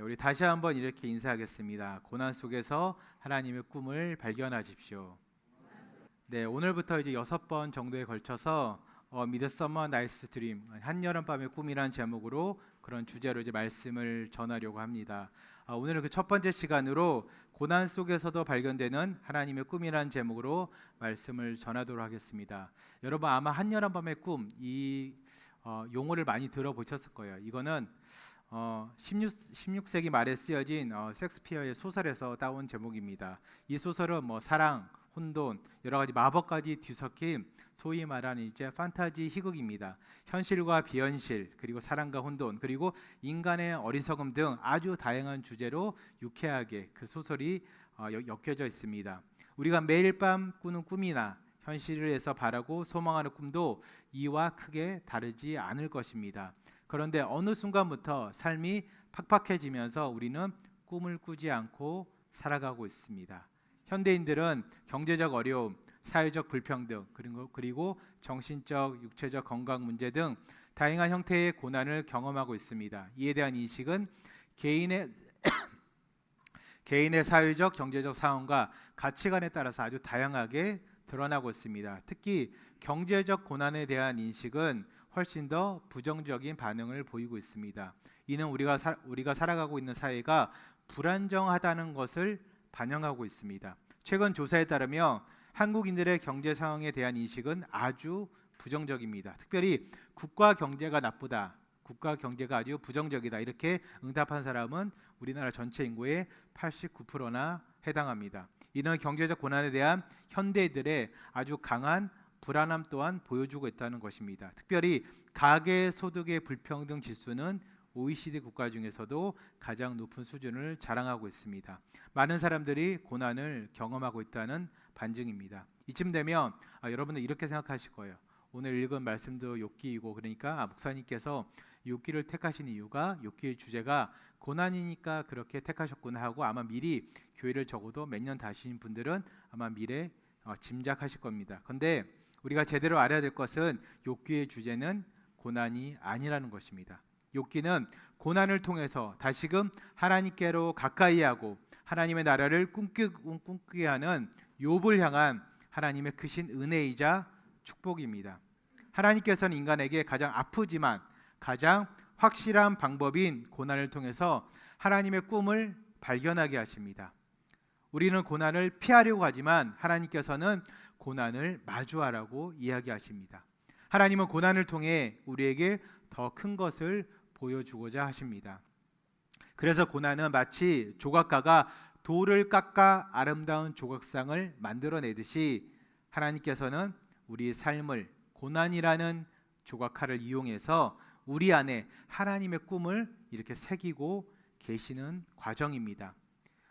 우리 다시 한번 이렇게 인사하겠습니다. 고난 속에서 하나님의 꿈을 발견하십시오. 네, 오늘부터 이제 6번 정도에 걸쳐서 미드서머 나이트 드림, 한여름밤의 꿈이란 제목으로 그런 주제로 이제 말씀을 전하려고 합니다. 오늘은 그 첫 번째 시간으로 고난 속에서도 발견되는 하나님의 꿈이란 제목으로 말씀을 전하도록 하겠습니다. 여러분 아마 한여름밤의 꿈, 이 용어를 많이 들어보셨을 거예요. 이거는 16세기 말에 쓰여진 셰익스피어의 소설에서 따온 제목입니다. 이 소설은 사랑, 혼돈, 여러 가지 마법까지 뒤섞인 소위 말하는 이제 판타지 희극입니다. 현실과 비현실, 그리고 사랑과 혼돈, 그리고 인간의 어리석음 등 아주 다양한 주제로 유쾌하게 그 소설이 엮여져 있습니다. 우리가 매일 밤 꾸는 꿈이나 현실에서 바라고 소망하는 꿈도 이와 크게 다르지 않을 것입니다. 그런데 어느 순간부터 삶이 팍팍해지면서 우리는 꿈을 꾸지 않고 살아가고 있습니다. 현대인들은 경제적 어려움, 사회적 불평등, 그리고 정신적, 육체적 건강 문제 등 다양한 형태의 고난을 경험하고 있습니다. 이에 대한 인식은 개인의 사회적, 경제적 상황과 가치관에 따라서 아주 다양하게 드러나고 있습니다. 특히 경제적 고난에 대한 인식은 훨씬 더 부정적인 반응을 보이고 있습니다. 이는 우리가 살아가고 있는 사회가 불안정하다는 것을 반영하고 있습니다. 최근 조사에 따르면 한국인들의 경제 상황에 대한 인식은 아주 부정적입니다. 특별히 국가 경제가 나쁘다, 국가 경제가 아주 부정적이다 이렇게 응답한 사람은 우리나라 전체 인구의 89%나 해당합니다. 이는 경제적 고난에 대한 현대인들의 아주 강한 불안함 또한 보여주고 있다는 것입니다. 특별히 가계 소득의 불평등 지수는 OECD 국가 중에서도 가장 높은 수준을 자랑하고 있습니다. 많은 사람들이 고난을 경험하고 있다는 반증입니다. 이쯤 되면 여러분들 이렇게 생각하실 거예요. 오늘 읽은 말씀도 욥기이고, 그러니까 목사님께서 욥기를 택하신 이유가 욥기의 주제가 고난이니까 그렇게 택하셨구나 하고 아마 미리 교회를 적어도 몇 년 다니신 분들은 아마 미래 짐작하실 겁니다. 그런데 우리가 제대로 알아야 될 것은 욥기의 주제는 고난이 아니라는 것입니다. 욥기는 고난을 통해서 다시금 하나님께로 가까이 하고 하나님의 나라를 꿈꾸게 하는 욥을 향한 하나님의 크신 은혜이자 축복입니다. 하나님께서는 인간에게 가장 아프지만 가장 확실한 방법인 고난을 통해서 하나님의 꿈을 발견하게 하십니다. 우리는 고난을 피하려고 하지만 하나님께서는 고난을 마주하라고 이야기하십니다. 하나님은 고난을 통해 우리에게 더 큰 것을 보여주고자 하십니다. 그래서 고난은 마치 조각가가 돌을 깎아 아름다운 조각상을 만들어내듯이 하나님께서는 우리 삶을 고난이라는 조각칼을 이용해서 우리 안에 하나님의 꿈을 이렇게 새기고 계시는 과정입니다.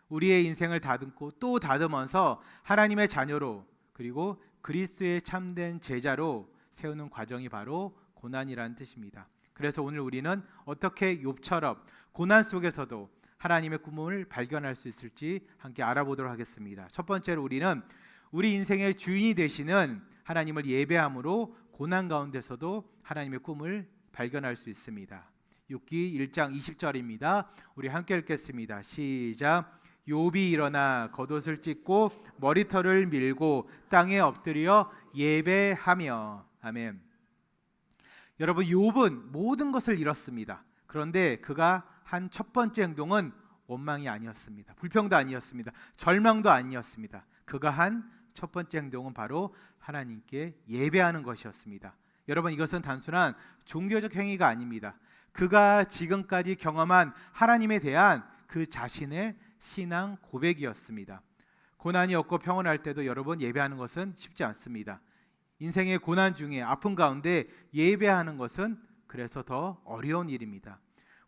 우리의 인생을 다듬고 또 다듬어서 하나님의 자녀로 그리고 그리스도의 참된 제자로 세우는 과정이 바로 고난이라는 뜻입니다. 그래서 오늘 우리는 어떻게 욥처럼 고난 속에서도 하나님의 꿈을 발견할 수 있을지 함께 알아보도록 하겠습니다. 첫 번째로 우리는 우리 인생의 주인이 되시는 하나님을 예배함으로 고난 가운데서도 하나님의 꿈을 발견할 수 있습니다. 욥기 1장 20절입니다. 우리 함께 읽겠습니다. 시작. 욥이 일어나 겉옷을 찢고 머리털을 밀고 땅에 엎드려 예배하며. 아멘. 여러분, 욥은 모든 것을 잃었습니다. 그런데 그가 한 첫 번째 행동은 원망이 아니었습니다. 불평도 아니었습니다. 절망도 아니었습니다. 그가 한 첫 번째 행동은 바로 하나님께 예배하는 것이었습니다. 여러분, 이것은 단순한 종교적 행위가 아닙니다. 그가 지금까지 경험한 하나님에 대한 그 자신의 신앙 고백이었습니다. 고난이 없고 평온할 때도 여러분 예배하는 것은 쉽지 않습니다. 인생의 고난 중에 아픔 가운데 예배하는 것은 그래서 더 어려운 일입니다.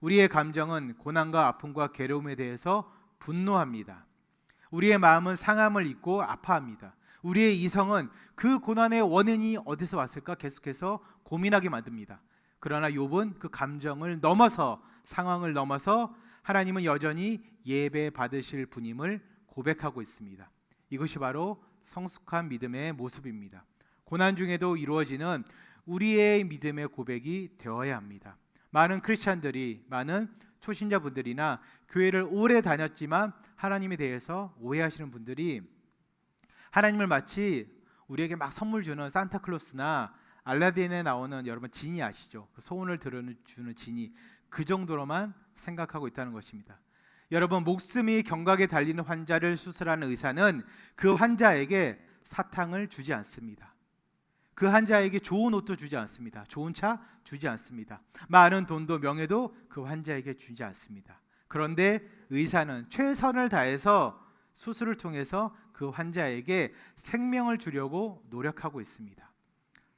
우리의 감정은 고난과 아픔과 괴로움에 대해서 분노합니다. 우리의 마음은 상함을 잊고 아파합니다. 우리의 이성은 그 고난의 원인이 어디서 왔을까 계속해서 고민하게 만듭니다. 그러나 욥은 그 감정을 넘어서, 상황을 넘어서 하나님은 여전히 예배 받으실 분임을 고백하고 있습니다. 이것이 바로 성숙한 믿음의 모습입니다. 고난 중에도 이루어지는 우리의 믿음의 고백이 되어야 합니다. 많은 크리스찬들이, 많은 초신자분들이나 교회를 오래 다녔지만 하나님에 대해서 오해하시는 분들이 하나님을 마치 우리에게 막 선물 주는 산타클로스나 알라딘에 나오는 여러분 지니 아시죠? 그 소원을 들어주는 지니, 그 정도로만 생각하고 있다는 것입니다. 여러분, 목숨이 경각에 달리는 환자를 수술하는 의사는 그 환자에게 사탕을 주지 않습니다. 그 환자에게 좋은 옷도 주지 않습니다. 좋은 차 주지 않습니다. 많은 돈도 명예도 그 환자에게 주지 않습니다. 그런데 의사는 최선을 다해서 수술을 통해서 그 환자에게 생명을 주려고 노력하고 있습니다.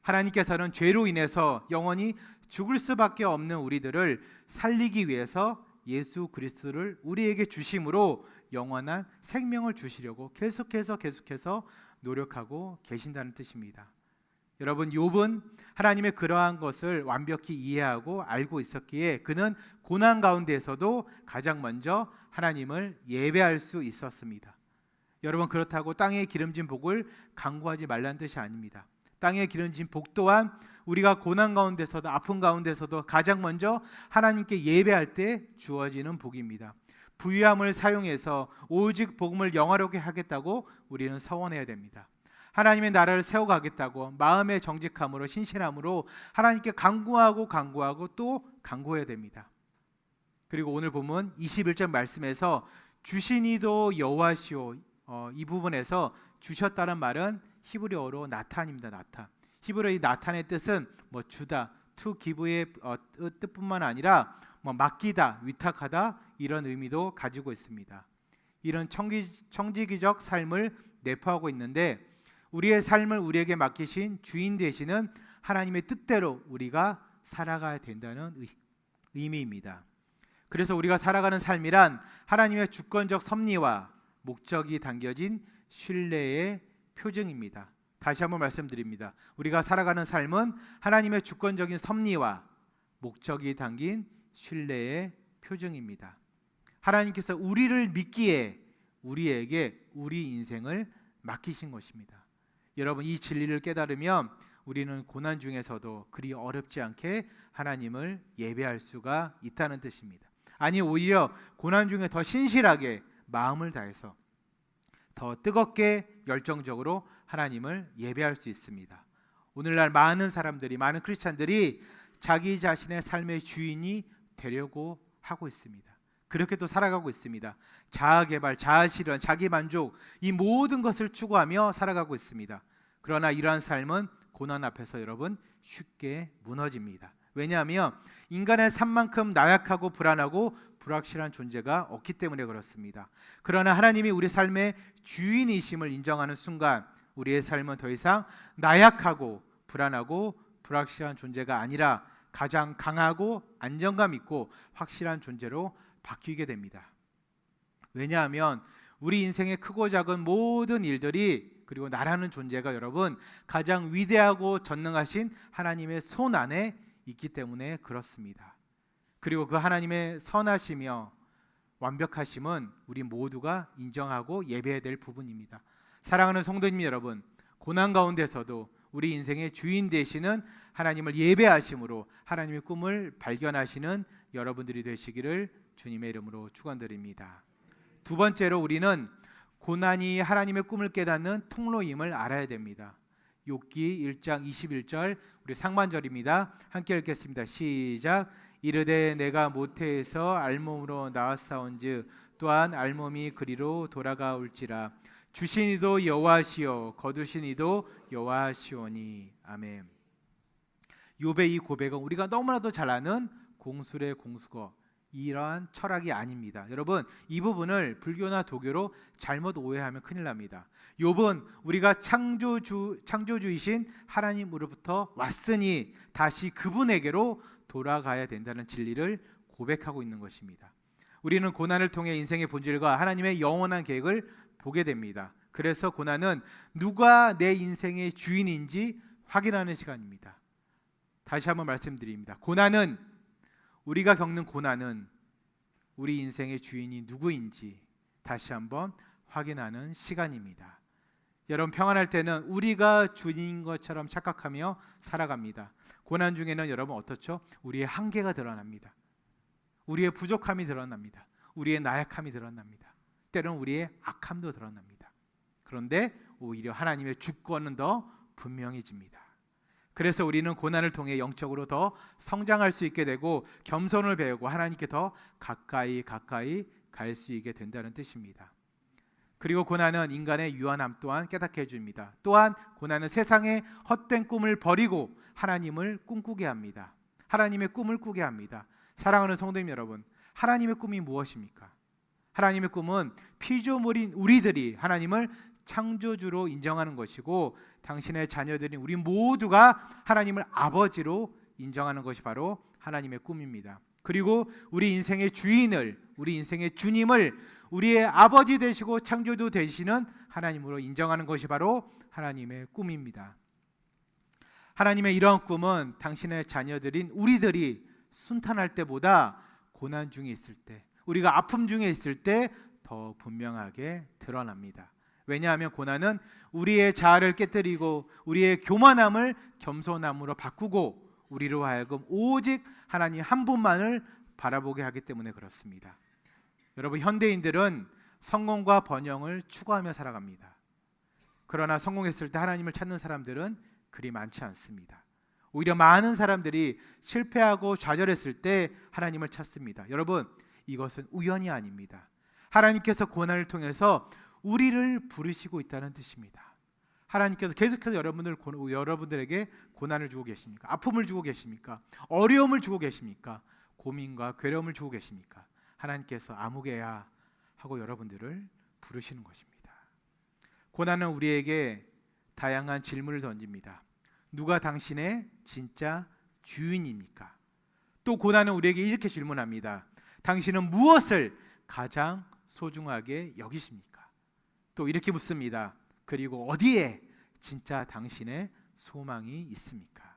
하나님께서는 죄로 인해서 영원히 죽을 수밖에 없는 우리들을 살리기 위해서 예수 그리스도를 우리에게 주심으로 영원한 생명을 주시려고 계속해서 노력하고 계신다는 뜻입니다. 여러분, 욥은 하나님의 그러한 것을 완벽히 이해하고 알고 있었기에 그는 고난 가운데에서도 가장 먼저 하나님을 예배할 수 있었습니다. 여러분, 그렇다고 땅에 기름진 복을 간구하지 말라는 뜻이 아닙니다. 땅에 기름진 복 또한 우리가 고난 가운데서도 아픔 가운데서도 가장 먼저 하나님께 예배할 때 주어지는 복입니다. 부유함을 사용해서 오직 복음을 영화롭게 하겠다고 우리는 서원해야 됩니다. 하나님의 나라를 세워가겠다고 마음의 정직함으로 신실함으로 하나님께 간구하고 또 간구해야 됩니다. 그리고 오늘 보면 21절 말씀에서 주시니도 여호와시오, 이 부분에서 주셨다는 말은 히브리어로 나탄입니다. 나탄. 히브리어 나탄의 뜻은 주다, to give의 뜻뿐만 아니라 맡기다, 위탁하다 이런 의미도 가지고 있습니다. 이런 청지기적 삶을 내포하고 있는데 우리의 삶을 우리에게 맡기신 주인 되시는 하나님의 뜻대로 우리가 살아가야 된다는 의미입니다. 그래서 우리가 살아가는 삶이란 하나님의 주권적 섭리와 목적이 담겨진 신뢰의 표징입니다. 다시 한번 말씀드립니다. 우리가 살아가는 삶은 하나님의 주권적인 섭리와 목적이 담긴 신뢰의 표징입니다. 하나님께서 우리를 믿기에 우리에게 우리 인생을 맡기신 것입니다. 여러분, 이 진리를 깨달으면 우리는 고난 중에서도 그리 어렵지 않게 하나님을 예배할 수가 있다는 뜻입니다. 아니, 오히려 고난 중에 더 신실하게 마음을 다해서 더 뜨겁게 열정적으로 하나님을 예배할 수 있습니다. 오늘날 많은 사람들이, 많은 크리스찬들이 자기 자신의 삶의 주인이 되려고 하고 있습니다. 그렇게 또 살아가고 있습니다. 자아개발, 자아실현, 자기만족 이 모든 것을 추구하며 살아가고 있습니다. 그러나 이러한 삶은 고난 앞에서 여러분 쉽게 무너집니다. 왜냐하면 인간의 삶만큼 나약하고 불안하고 불확실한 존재가 없기 때문에 그렇습니다. 그러나 하나님이 우리 삶의 주인이심을 인정하는 순간 우리의 삶은 더 이상 나약하고 불안하고 불확실한 존재가 아니라 가장 강하고 안정감 있고 확실한 존재로 바뀌게 됩니다. 왜냐하면 우리 인생의 크고 작은 모든 일들이 그리고 나라는 존재가 여러분 가장 위대하고 전능하신 하나님의 손 안에 있기 때문에 그렇습니다. 그리고 그 하나님의 선하시며 완벽하심은 우리 모두가 인정하고 예배해야 될 부분입니다. 사랑하는 성도님 여러분, 고난 가운데서도 우리 인생의 주인 되시는 하나님을 예배하심으로 하나님의 꿈을 발견하시는 여러분들이 되시기를 주님의 이름으로 축원드립니다. 두 번째로 우리는 고난이 하나님의 꿈을 깨닫는 통로임을 알아야 됩니다. 욥기 1장 21절 우리 상반절입니다. 함께 읽겠습니다. 시작. 이르되 내가 모태에서 알몸으로 나왔사온즉 또한 알몸이 그리로 돌아가올지라 주시니도 여호와시오 거두시니도 여호와시오니. 아멘. 욥의 이 고백은 우리가 너무나도 잘 아는 공술의 공수거 이러한 철학이 아닙니다. 여러분, 이 부분을 불교나 도교로 잘못 오해하면 큰일 납니다. 욥은 우리가 창조주이신 하나님으로부터 왔으니 다시 그분에게로 돌아가야 된다는 진리를 고백하고 있는 것입니다. 우리는 고난을 통해 인생의 본질과 하나님의 영원한 계획을 보게 됩니다. 그래서 고난은 누가 내 인생의 주인인지 확인하는 시간입니다. 다시 한번 말씀드립니다. 우리가 겪는 고난은 우리 인생의 주인이 누구인지 다시 한번 확인하는 시간입니다. 여러분, 평안할 때는 우리가 주인인 것처럼 착각하며 살아갑니다. 고난 중에는 여러분 어떻죠? 우리의 한계가 드러납니다. 우리의 부족함이 드러납니다. 우리의 나약함이 드러납니다. 때로는 우리의 악함도 드러납니다. 그런데 오히려 하나님의 주권은 더 분명해집니다. 그래서 우리는 고난을 통해 영적으로 더 성장할 수 있게 되고 겸손을 배우고 하나님께 더 가까이 갈 수 있게 된다는 뜻입니다. 그리고 고난은 인간의 유한함 또한 깨닫게 해줍니다. 또한 고난은 세상의 헛된 꿈을 버리고 하나님을 꿈꾸게 합니다. 하나님의 꿈을 꾸게 합니다. 사랑하는 성도님 여러분, 하나님의 꿈이 무엇입니까? 하나님의 꿈은 피조물인 우리들이 하나님을 창조주로 인정하는 것이고 당신의 자녀들인 우리 모두가 하나님을 아버지로 인정하는 것이 바로 하나님의 꿈입니다. 그리고 우리 인생의 주인을, 우리 인생의 주님을 우리의 아버지 되시고 창조주 되시는 하나님으로 인정하는 것이 바로 하나님의 꿈입니다. 하나님의 이러한 꿈은 당신의 자녀들인 우리들이 순탄할 때보다 고난 중에 있을 때, 우리가 아픔 중에 있을 때 더 분명하게 드러납니다. 왜냐하면 고난은 우리의 자아를 깨뜨리고 우리의 교만함을 겸손함으로 바꾸고 우리로 하여금 오직 하나님 한 분만을 바라보게 하기 때문에 그렇습니다. 여러분, 현대인들은 성공과 번영을 추구하며 살아갑니다. 그러나 성공했을 때 하나님을 찾는 사람들은 그리 많지 않습니다. 오히려 많은 사람들이 실패하고 좌절했을 때 하나님을 찾습니다. 여러분, 이것은 우연이 아닙니다. 하나님께서 고난을 통해서 우리를 부르시고 있다는 뜻입니다. 하나님께서 계속해서 여러분들에게 고난을 주고 계십니까? 아픔을 주고 계십니까? 어려움을 주고 계십니까? 고민과 괴로움을 주고 계십니까? 하나님께서 아무개야 하고 여러분들을 부르시는 것입니다. 고난은 우리에게 다양한 질문을 던집니다. 누가 당신의 진짜 주인입니까? 또 고난은 우리에게 이렇게 질문합니다. 당신은 무엇을 가장 소중하게 여기십니까? 또 이렇게 묻습니다. 그리고 어디에 진짜 당신의 소망이 있습니까?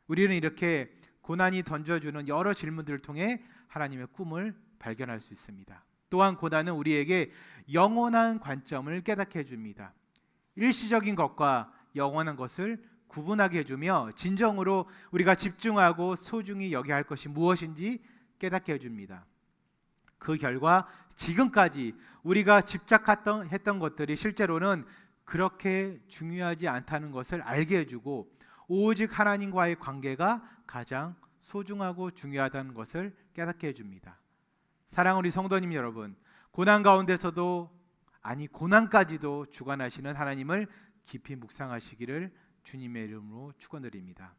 우리는 이렇게 고난이 던져주는 여러 질문들을 통해 하나님의 꿈을 발견할 수 있습니다. 또한 고난은 우리에게 영원한 관점을 깨닫게 해줍니다. 일시적인 것과 영원한 것을 구분하게 해주며 진정으로 우리가 집중하고 소중히 여겨야 할 것이 무엇인지 깨닫게 해줍니다. 그 결과 지금까지 우리가 집착했던 것들이 실제로는 그렇게 중요하지 않다는 것을 알게 해주고 오직 하나님과의 관계가 가장 소중하고 중요하다는 것을 깨닫게 해줍니다. 사랑하는 우리 성도님 여러분, 고난 가운데서도 고난까지도 주관하시는 하나님을 깊이 묵상하시기를 주님의 이름으로 축원드립니다.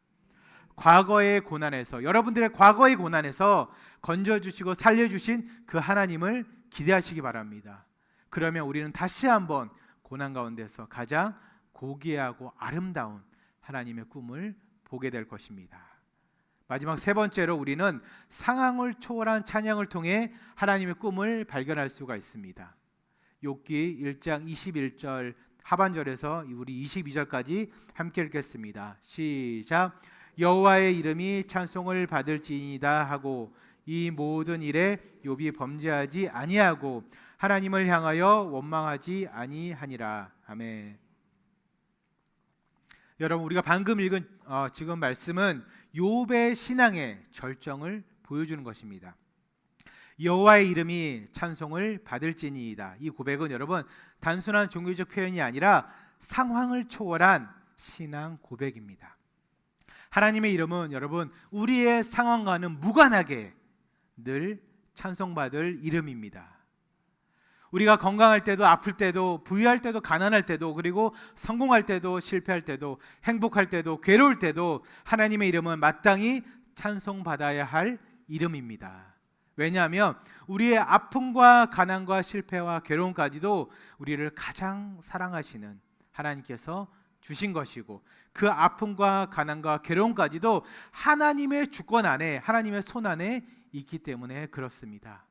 여러분들의 과거의 고난에서 건져주시고 살려주신 그 하나님을 기대하시기 바랍니다. 그러면 우리는 다시 한번 고난 가운데서 가장 고귀하고 아름다운 하나님의 꿈을 보게 될 것입니다. 마지막 세 번째로 우리는 상황을 초월한 찬양을 통해 하나님의 꿈을 발견할 수가 있습니다. 욥기 1장 21절 하반절에서 우리 22절까지 함께 읽겠습니다. 시작. 여호와의 이름이 찬송을 받을지니이다 하고 이 모든 일에 욥이 범죄하지 아니하고 하나님을 향하여 원망하지 아니하니라. 아멘. 여러분, 우리가 방금 읽은 지금 말씀은 욥의 신앙의 절정을 보여주는 것입니다. 여호와의 이름이 찬송을 받을지니이다. 이 고백은 여러분 단순한 종교적 표현이 아니라 상황을 초월한 신앙 고백입니다. 하나님의 이름은 여러분 우리의 상황과는 무관하게 늘 찬송받을 이름입니다. 우리가 건강할 때도 아플 때도 부유할 때도 가난할 때도 그리고 성공할 때도 실패할 때도 행복할 때도 괴로울 때도 하나님의 이름은 마땅히 찬송받아야 할 이름입니다. 왜냐하면 우리의 아픔과 가난과 실패와 괴로움까지도 우리를 가장 사랑하시는 하나님께서 주신 것이고 그 아픔과 가난과 괴로움까지도 하나님의 주권 안에 하나님의 손 안에 있기 때문에 그렇습니다.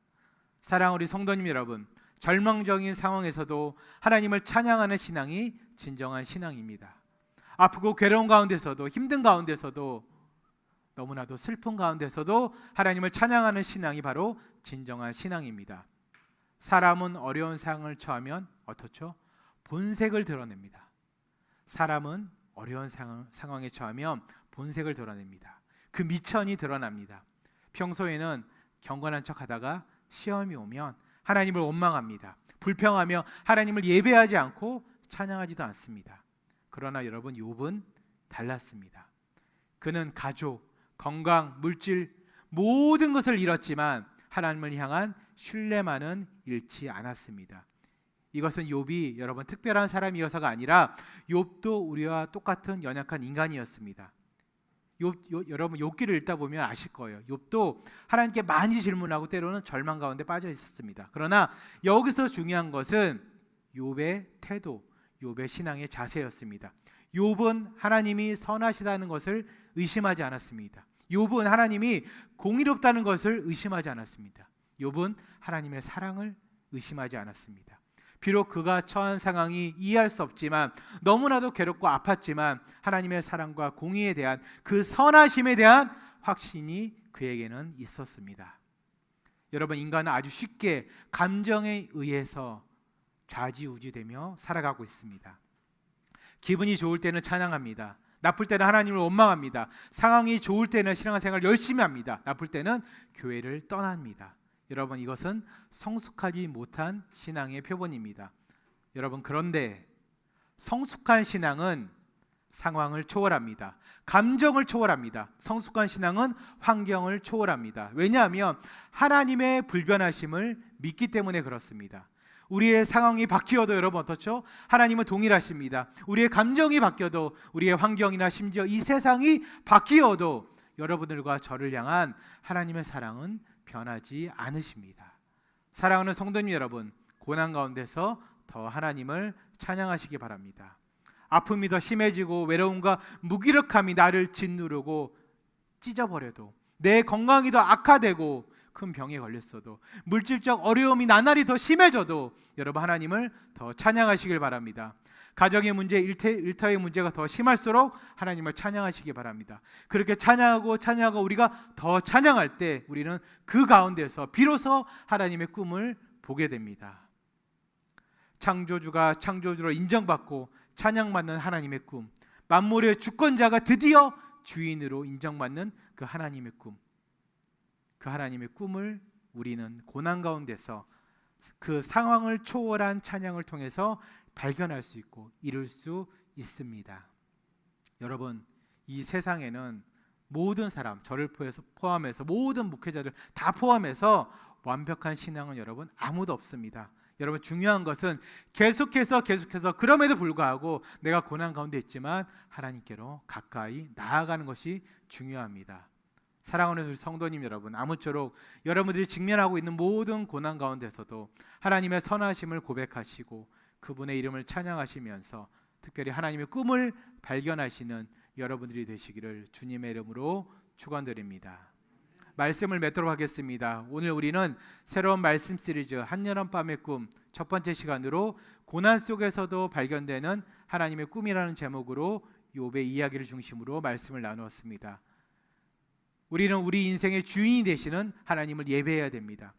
사랑하는 우리 성도님 여러분, 절망적인 상황에서도 하나님을 찬양하는 신앙이 진정한 신앙입니다. 아프고 괴로운 가운데서도 힘든 가운데서도 너무나도 슬픈 가운데서도 하나님을 찬양하는 신앙이 바로 진정한 신앙입니다. 사람은 어려운 상황을 처하면 어떻죠? 본색을 드러냅니다. 사람은 어려운 상황에 처하면 본색을 드러냅니다. 그 미천이 드러납니다. 평소에는 경건한 척하다가 시험이 오면 하나님을 원망합니다. 불평하며 하나님을 예배하지 않고 찬양하지도 않습니다. 그러나 여러분, 욥은 달랐습니다. 그는 가족, 건강, 물질 모든 것을 잃었지만 하나님을 향한 신뢰만은 잃지 않았습니다. 이것은 욥이 여러분 특별한 사람이어서가 아니라 욥도 우리와 똑같은 연약한 인간이었습니다. 여러분 욥기를 읽다 보면 아실 거예요. 욥도 하나님께 많이 질문하고 때로는 절망 가운데 빠져 있었습니다. 그러나 여기서 중요한 것은 욥의 태도, 욥의 신앙의 자세였습니다. 욥은 하나님이 선하시다는 것을 의심하지 않았습니다. 욥은 하나님이 공의롭다는 것을 의심하지 않았습니다. 욥은 하나님의 사랑을 의심하지 않았습니다. 비록 그가 처한 상황이 이해할 수 없지만, 너무나도 괴롭고 아팠지만 하나님의 사랑과 공의에 대한 그 선하심에 대한 확신이 그에게는 있었습니다. 여러분, 인간은 아주 쉽게 감정에 의해서 좌지우지되며 살아가고 있습니다. 기분이 좋을 때는 찬양합니다. 나쁠 때는 하나님을 원망합니다. 상황이 좋을 때는 신앙생활 열심히 합니다. 나쁠 때는 교회를 떠납니다. 여러분, 이것은 성숙하지 못한 신앙의 표본입니다. 여러분, 그런데 성숙한 신앙은 상황을 초월합니다. 감정을 초월합니다. 성숙한 신앙은 환경을 초월합니다. 왜냐하면 하나님의 불변하심을 믿기 때문에 그렇습니다. 우리의 상황이 바뀌어도 여러분 어떻죠? 하나님은 동일하십니다. 우리의 감정이 바뀌어도, 우리의 환경이나 심지어 이 세상이 바뀌어도 여러분들과 저를 향한 하나님의 사랑은 변하지 않으십니다. 사랑하는 성도님 여러분, 고난 가운데서 더 하나님을 찬양하시기 바랍니다. 아픔이 더 심해지고 외로움과 무기력함이 나를 짓누르고 찢어버려도, 내 건강이 더 악화되고 큰 병에 걸렸어도, 물질적 어려움이 나날이 더 심해져도 여러분 하나님을 더 찬양하시길 바랍니다. 가정의 문제, 일터의 문제가 더 심할수록 하나님을 찬양하시기 바랍니다. 그렇게 찬양하고 우리가 더 찬양할 때 우리는 그 가운데서 비로소 하나님의 꿈을 보게 됩니다. 창조주가 창조주로 인정받고 찬양받는 하나님의 꿈, 만물의 주권자가 드디어 주인으로 인정받는 그 하나님의 꿈, 그 하나님의 꿈을 우리는 고난 가운데서 그 상황을 초월한 찬양을 통해서 발견할 수 있고 이룰 수 있습니다. 여러분, 이 세상에는 모든 사람, 저를 포함해서 모든 목회자들 다 포함해서 완벽한 신앙은 여러분 아무도 없습니다. 여러분, 중요한 것은 계속해서 그럼에도 불구하고 내가 고난 가운데 있지만 하나님께로 가까이 나아가는 것이 중요합니다. 사랑하는 성도님 여러분, 아무쪼록 여러분들이 직면하고 있는 모든 고난 가운데서도 하나님의 선하심을 고백하시고 그분의 이름을 찬양하시면서 특별히 하나님의 꿈을 발견하시는 여러분들이 되시기를 주님의 이름으로 축원드립니다. 말씀을 맺도록 하겠습니다. 오늘 우리는 새로운 말씀 시리즈 한여름밤의 꿈 첫 번째 시간으로 고난 속에서도 발견되는 하나님의 꿈이라는 제목으로 욥의 이야기를 중심으로 말씀을 나누었습니다. 우리는 우리 인생의 주인이 되시는 하나님을 예배해야 됩니다.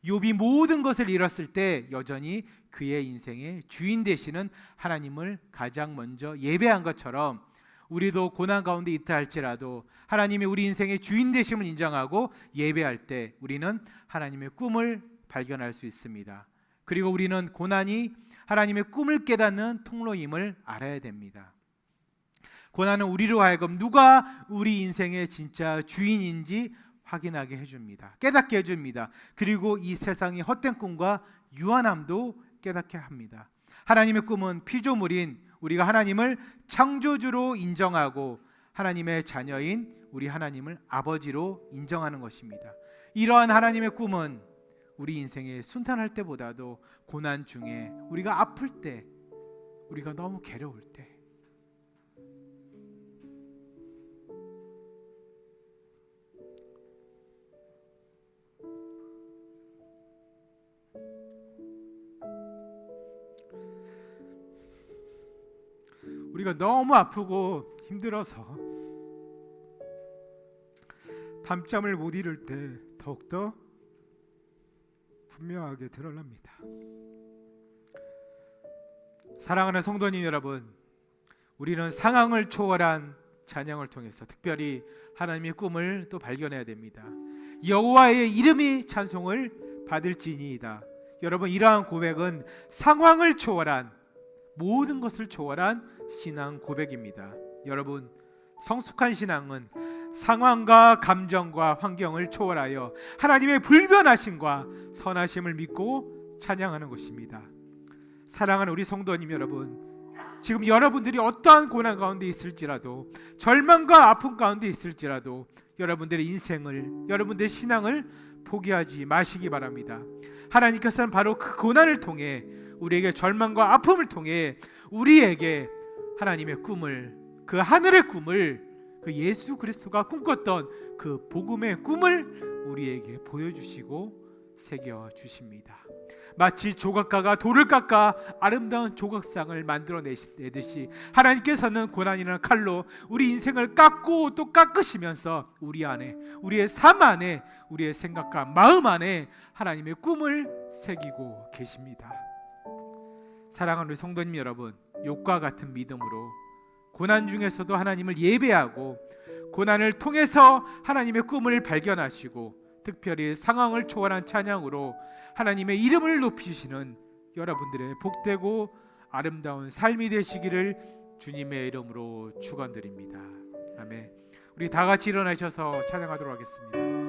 욥이 모든 것을 잃었을 때 여전히 그의 인생의 주인 되시는 하나님을 가장 먼저 예배한 것처럼 우리도 고난 가운데 있다 할지라도 하나님이 우리 인생의 주인 되심을 인정하고 예배할 때 우리는 하나님의 꿈을 발견할 수 있습니다. 그리고 우리는 고난이 하나님의 꿈을 깨닫는 통로임을 알아야 됩니다. 고난은 우리로 하여금 누가 우리 인생의 진짜 주인인지 확인하게 해줍니다. 깨닫게 해줍니다. 그리고 이 세상의 헛된 꿈과 유한함도 깨닫게 합니다. 하나님의 꿈은 피조물인 우리가 하나님을 창조주로 인정하고 하나님의 자녀인 우리 하나님을 아버지로 인정하는 것입니다. 이러한 하나님의 꿈은 우리 인생에 순탄할 때보다도 고난 중에 우리가 아플 때, 우리가 너무 괴로울 때, 우리가 너무 아프고 힘들어서 밤잠을 못 이룰 때 더욱더 분명하게 드러납니다. 사랑하는 성도님 여러분, 우리는 상황을 초월한 찬양을 통해서 특별히 하나님의 꿈을 또 발견해야 됩니다. 여호와의 이름이 찬송을 받을지니이다. 여러분, 이러한 고백은 상황을 초월한, 모든 것을 초월한 신앙 고백입니다. 여러분, 성숙한 신앙은 상황과 감정과 환경을 초월하여 하나님의 불변하심과 선하심을 믿고 찬양하는 것입니다. 사랑하는 우리 성도님 여러분, 지금 여러분들이 어떠한 고난 가운데 있을지라도, 절망과 아픔 가운데 있을지라도 여러분들의 인생을, 여러분들의 신앙을 포기하지 마시기 바랍니다. 하나님께서는 바로 그 고난을 통해, 우리에게 절망과 아픔을 통해 우리에게 하나님의 꿈을, 그 하늘의 꿈을, 그 예수 그리스도가 꿈꿨던 그 복음의 꿈을 우리에게 보여주시고 새겨주십니다. 마치 조각가가 돌을 깎아 아름다운 조각상을 만들어내듯이 하나님께서는 고난이라는 칼로 우리 인생을 깎고 또 깎으시면서 우리 안에, 우리의 삶 안에, 우리의 생각과 마음 안에 하나님의 꿈을 새기고 계십니다. 사랑하는 우리 성도님 여러분, 욥과 같은 믿음으로 고난 중에서도 하나님을 예배하고 고난을 통해서 하나님의 꿈을 발견하시고 특별히 상황을 초월한 찬양으로 하나님의 이름을 높이시는 여러분들의 복되고 아름다운 삶이 되시기를 주님의 이름으로 축원드립니다. 아멘. 우리 다 같이 일어나셔서 찬양하도록 하겠습니다.